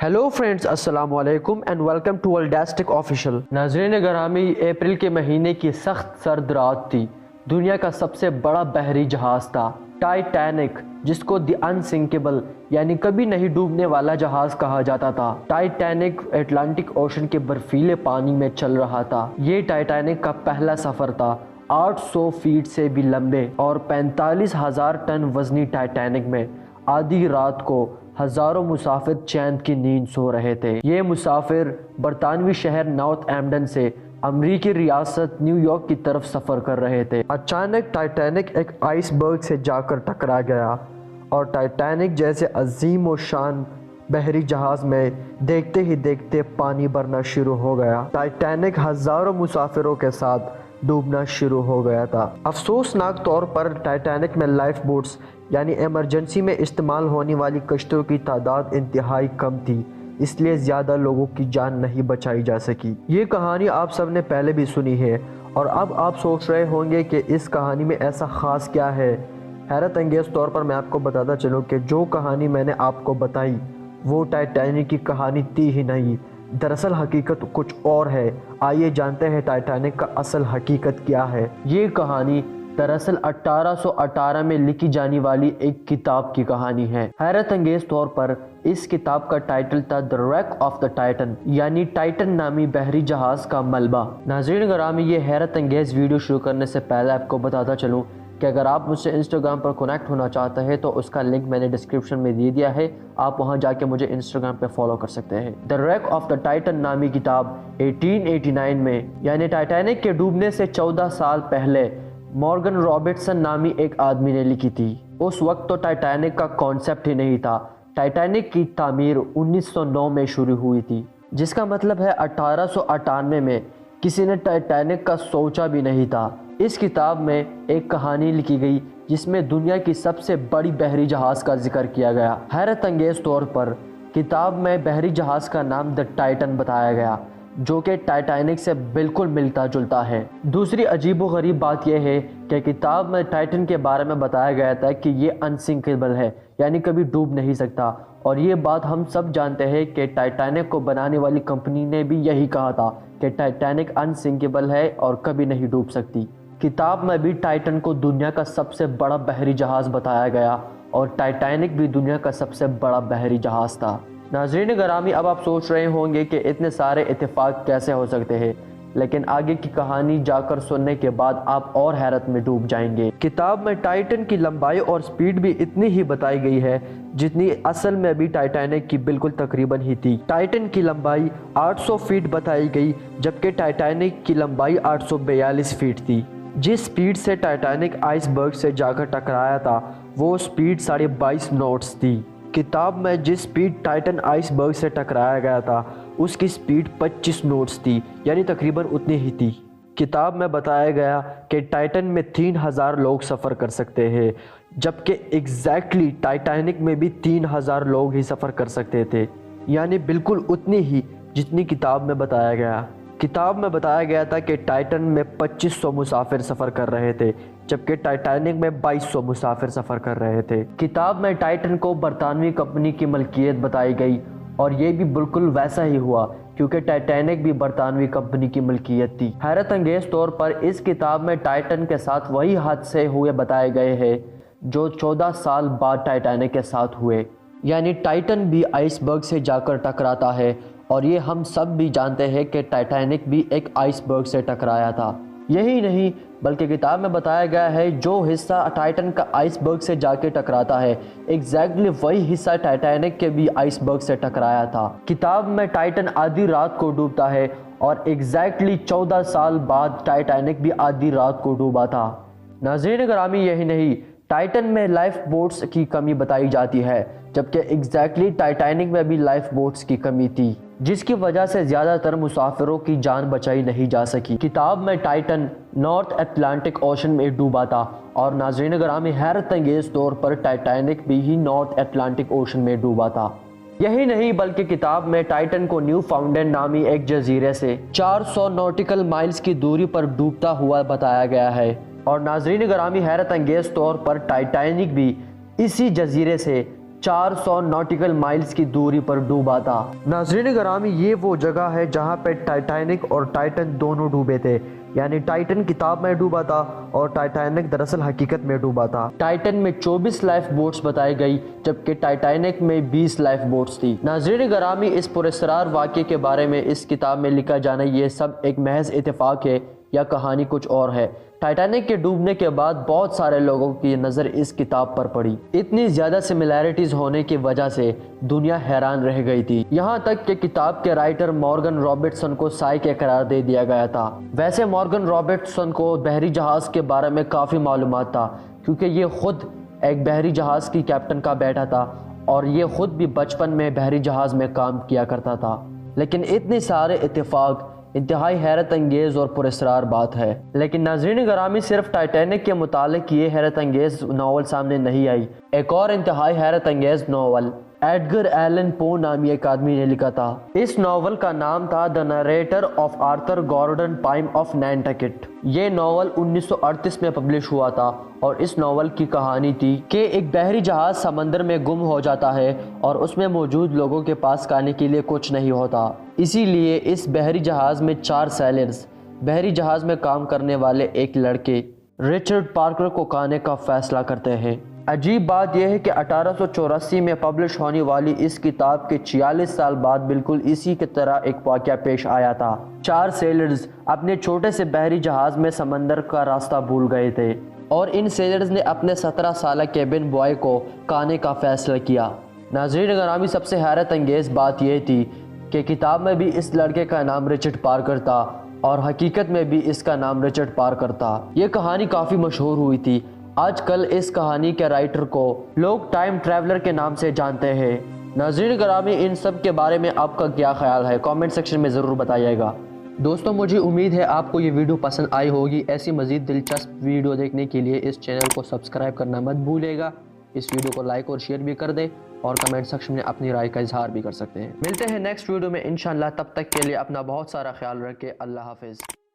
Hello friends, السلام علیکم and welcome to ورلڈاسٹک official. ناظرین گرامی، اپریل کے مہینے کی سخت سرد رات تھی۔ دنیا کا سب سے بڑا بحری جہاز تھا ٹائٹینک، جس کو دی انسنکیبل یعنی کبھی نہیں ڈوبنے والا جہاز کہا جاتا تھا۔ ٹائٹینک اٹلانٹک اوشن کے برفیلے پانی میں چل رہا تھا۔ یہ ٹائٹینک کا پہلا سفر تھا۔ 800 فیٹ سے بھی لمبے اور 45,000 ٹن وزنی ٹائٹینک میں آدھی رات کو ہزاروں مسافر چین کی نیند سو رہے تھے۔ یہ مسافر برطانوی شہر نارتھ ایمپٹن سے امریکی ریاست نیو یارک کی طرف سفر کر رہے تھے۔ اچانک ٹائٹینک ایک آئس برگ سے جا کر ٹکرا گیا اور ٹائٹینک جیسے عظیم و شان بحری جہاز میں دیکھتے ہی دیکھتے پانی بھرنا شروع ہو گیا۔ ٹائٹینک ہزاروں مسافروں کے ساتھ ڈوبنا شروع ہو گیا تھا۔ افسوسناک طور پر ٹائٹینک میں لائف بوٹس یعنی ایمرجنسی میں استعمال ہونے والی کشتیوں کی تعداد انتہائی کم تھی، اس لیے زیادہ لوگوں کی جان نہیں بچائی جا سکی۔ یہ کہانی آپ سب نے پہلے بھی سنی ہے اور اب آپ سوچ رہے ہوں گے کہ اس کہانی میں ایسا خاص کیا ہے۔ حیرت انگیز طور پر میں آپ کو بتاتا چلوں کہ جو کہانی میں نے آپ کو بتائی وہ ٹائٹینک کی کہانی تھی ہی نہیں، دراصل حقیقت کچھ اور ہے۔ آئیے جانتے ہیں ٹائٹینک کا اصل حقیقت کیا ہے۔ یہ کہانی دراصل 1818 میں لکھی جانے والی ایک کتاب کی کہانی ہے۔ حیرت انگیز طور پر اس کتاب کا ٹائٹل تھا دی ریک آف دی ٹائٹن، یعنی ٹائٹن نامی بحری جہاز کا ملبہ۔ ناظرین گرامی، یہ حیرت انگیز ویڈیو شروع کرنے سے پہلے آپ کو بتاتا چلوں کہ اگر آپ مجھ سے انسٹاگرام پر کنیکٹ ہونا چاہتے ہیں تو اس کا لنک میں نے ڈسکرپشن میں دے دیا ہے، آپ وہاں جا کے مجھے انسٹاگرام پہ فالو کر سکتے ہیں۔ دی ریک آف دی ٹائٹن نامی کتاب 1889 میں یعنی ٹائٹینک کے ڈوبنے سے 14 سال پہلے مورگن رابرٹسن نامی ایک آدمی نے لکھی تھی۔ اس وقت تو ٹائٹینک کا کانسیپٹ ہی نہیں تھا۔ ٹائٹینک کی تعمیر 1909 میں شروع ہوئی تھی، جس کا مطلب ہے 1898 میں کسی نے ٹائٹینک کا سوچا بھی نہیں تھا۔ اس کتاب میں ایک کہانی لکھی گئی جس میں دنیا کی سب سے بڑی بحری جہاز کا ذکر کیا گیا۔ حیرت انگیز طور پر کتاب میں بحری جہاز کا نام دی ٹائٹن بتایا گیا، جو کہ ٹائٹینک سے بالکل ملتا جلتا ہے۔ دوسری عجیب و غریب بات یہ ہے کہ کتاب میں ٹائٹن کے بارے میں بتایا گیا تھا کہ یہ انسنکیبل ہے، یعنی کبھی ڈوب نہیں سکتا، اور یہ بات ہم سب جانتے ہیں کہ ٹائٹینک کو بنانے والی کمپنی نے بھی یہی کہا تھا کہ ٹائٹینک انسنکیبل ہے اور کبھی نہیں ڈوب سکتی۔ کتاب میں بھی ٹائٹن کو دنیا کا سب سے بڑا بحری جہاز بتایا گیا اور ٹائٹینک بھی دنیا کا سب سے بڑا بحری جہاز تھا۔ ناظرین گرامی، اب آپ سوچ رہے ہوں گے کہ اتنے سارے اتفاق کیسے ہو سکتے ہیں، لیکن آگے کی کہانی جا کر سننے کے بعد آپ اور حیرت میں ڈوب جائیں گے۔ کتاب میں ٹائٹن کی لمبائی اور سپیڈ بھی اتنی ہی بتائی گئی ہے جتنی اصل میں بھی ٹائٹینک کی بالکل تقریباً ہی تھی۔ ٹائٹن کی لمبائی 800 فیٹ بتائی گئی جبکہ ٹائٹینک کی لمبائی 842 فیٹ تھی۔ جس سپیڈ سے ٹائٹینک آئس برگ سے جا کر ٹکرایا تھا وہ سپیڈ 22.5 نوٹس تھی۔ کتاب میں جس سپیڈ ٹائٹن آئس برگ سے ٹکرایا گیا تھا اس کی سپیڈ 25 نوٹس تھی، یعنی تقریباً اتنی ہی تھی۔ کتاب میں بتایا گیا کہ ٹائٹن میں 3000 لوگ سفر کر سکتے ہیں، جبکہ ایگزیکٹلی ٹائٹینک میں بھی 3000 لوگ ہی سفر کر سکتے تھے، یعنی بالکل اتنی ہی جتنی کتاب میں بتایا گیا۔ کتاب میں بتایا گیا تھا کہ ٹائٹن میں 2500 مسافر سفر کر رہے تھے جبکہ ٹائٹینک میں 2200 مسافر سفر کر رہے تھے۔ کتاب میں ٹائٹن کو برطانوی کمپنی کی ملکیت بتائی گئی اور یہ بھی بالکل ویسا ہی ہوا کیونکہ ٹائٹینک بھی برطانوی کمپنی کی ملکیت تھی۔ حیرت انگیز طور پر اس کتاب میں ٹائٹن کے ساتھ وہی حادثے ہوئے بتائے گئے ہیں جو 14 سال بعد ٹائٹینک کے ساتھ ہوئے، یعنی ٹائٹن بھی آئس برگ سے جا کر ٹکراتا ہے اور یہ ہم سب بھی جانتے ہیں کہ ٹائٹینک بھی ایک آئس برگ سے ٹکرایا تھا۔ یہی نہیں بلکہ کتاب میں بتایا گیا ہے جو حصہ ٹائٹن کا آئس برگ سے جا کے ٹکراتا ہے ایگزیکٹلی وہی حصہ ٹائٹینک کے بھی آئس برگ سے ٹکرایا تھا۔ کتاب میں ٹائٹن آدھی رات کو ڈوبتا ہے اور ایگزیکٹلی 14 سال بعد ٹائٹینک بھی آدھی رات کو ڈوبا تھا۔ ناظرین گرامی، یہی نہیں، ٹائٹن میں لائف بوٹس کی کمی بتائی جاتی ہے جبکہ ایگزیکٹلی ٹائٹینک میں بھی لائف بوٹس کی کمی تھی، جس کی وجہ سے زیادہ تر مسافروں کی جان بچائی نہیں جا سکی۔ کتاب میں ٹائٹن نارتھ اٹلانٹک اوشن میں ڈوبا تھا اور ناظرین گرامی، حیرت انگیز طور پر ٹائٹینک بھی ہی نارتھ اٹلانٹک اوشن میں ڈوبا تھا۔ یہی نہیں بلکہ کتاب میں ٹائٹن کو نیو فاؤنڈینڈ نامی ایک جزیرے سے 400 نوٹیکل مائلز کی دوری پر ڈوبتا ہوا بتایا گیا ہے، اور ناظرین گرامی، حیرت انگیز طور پر ٹائٹینک بھی اسی جزیرے سے 400 ناٹیکل مائلز کی دوری پر ڈوبا تھا۔ ناظرین گرامی، یہ وہ جگہ ہے جہاں پہ ٹائٹینک اور ٹائٹن دونوں ڈوبے تھے، یعنی ٹائٹن کتاب میں ڈوبا تھا اور ٹائٹینک دراصل حقیقت میں ڈوبا تھا۔ ٹائٹن میں 24 لائف بوٹس بتائی گئی جبکہ ٹائٹینک میں 20 لائف بوٹس تھی۔ ناظرین گرامی، اس پراسرار واقعے کے بارے میں اس کتاب میں لکھا جانا یہ سب ایک محض اتفاق ہے یا کہانی کچھ اور ہے۔ ٹائٹینک کے ڈوبنے کے بعد بہت سارے لوگوں کی نظر اس کتاب پر پڑی۔ اتنی زیادہ سملیرٹیز ہونے کی وجہ سے دنیا حیران رہ گئی تھی، یہاں تک کہ کتاب کے رائٹر مورگن رابرٹسن کو سائیک قرار دے دیا گیا تھا۔ ویسے مورگن رابرٹسن کو بحری جہاز کے بارے میں کافی معلومات تھا، کیونکہ یہ خود ایک بحری جہاز کی کیپٹن کا بیٹا تھا اور یہ خود بھی بچپن میں بحری جہاز میں کام کیا کرتا تھا۔ لیکن اتنے سارے اتفاق انتہائی حیرت انگیز اور پراسرار بات ہے۔ لیکن ناظرین گرامی، صرف ٹائٹینک کے متعلق یہ حیرت انگیز ناول سامنے نہیں آئی، ایک اور انتہائی حیرت انگیز ناول ایڈگر ایلن پو نامی ایک آدمی نے لکھا تھا۔ اس ناول کا نام تھا the narrator of Arthur Gordon Pym of Nantucket. یہ ناول 1938 میں پبلش ہوا تھا اور اس ناول کی کہانی تھی کہ ایک بحری جہاز سمندر میں گم ہو جاتا ہے اور اس میں موجود لوگوں کے پاس کھانے کے لیے کچھ نہیں ہوتا، اسی لیے اس بحری جہاز میں 4 سیلرز، بحری جہاز میں کام کرنے والے ایک لڑکے رچرڈ پارکر کو کھانے کا فیصلہ کرتے ہیں۔ عجیب بات یہ ہے کہ 1884 میں پبلش ہونے والی اس کتاب کے 46 سال بعد بالکل اسی کی طرح ایک واقعہ پیش آیا تھا۔ 4 سیلرز اپنے چھوٹے سے بحری جہاز میں سمندر کا راستہ بھول گئے تھے اور ان سیلرز نے اپنے 17 سالہ کیبن بوائے کو کھانے کا فیصلہ کیا۔ ناظرین گرامی، سب سے حیرت انگیز بات یہ تھی کہ کتاب میں بھی اس لڑکے کا نام رچرڈ پارکر تھا اور حقیقت میں بھی اس کا نام رچرڈ پارکر تھا۔ یہ کہانی کافی مشہور ہوئی تھی۔ آج کل اس کہانی کے رائٹر کو لوگ ٹائم ٹریولر کے نام سے جانتے ہیں۔ ناظرین گرامی، ان سب کے بارے میں آپ کا کیا خیال ہے؟ کامنٹ سیکشن میں ضرور بتائیے گا۔ دوستوں، مجھے امید ہے آپ کو یہ ویڈیو پسند آئی ہوگی۔ ایسی مزید دلچسپ ویڈیو دیکھنے کے لیے اس چینل کو سبسکرائب کرنا مت بھولیے گا۔ اس ویڈیو کو لائک اور شیئر بھی کر دیں اور کمنٹ سیکشن میں اپنی رائے کا اظہار بھی کر سکتے ہیں۔ ملتے ہیں نیکسٹ ویڈیو میں انشاءاللہ، تب تک کے لیے اپنا بہت سارا خیال رکھیں۔ اللہ حافظ۔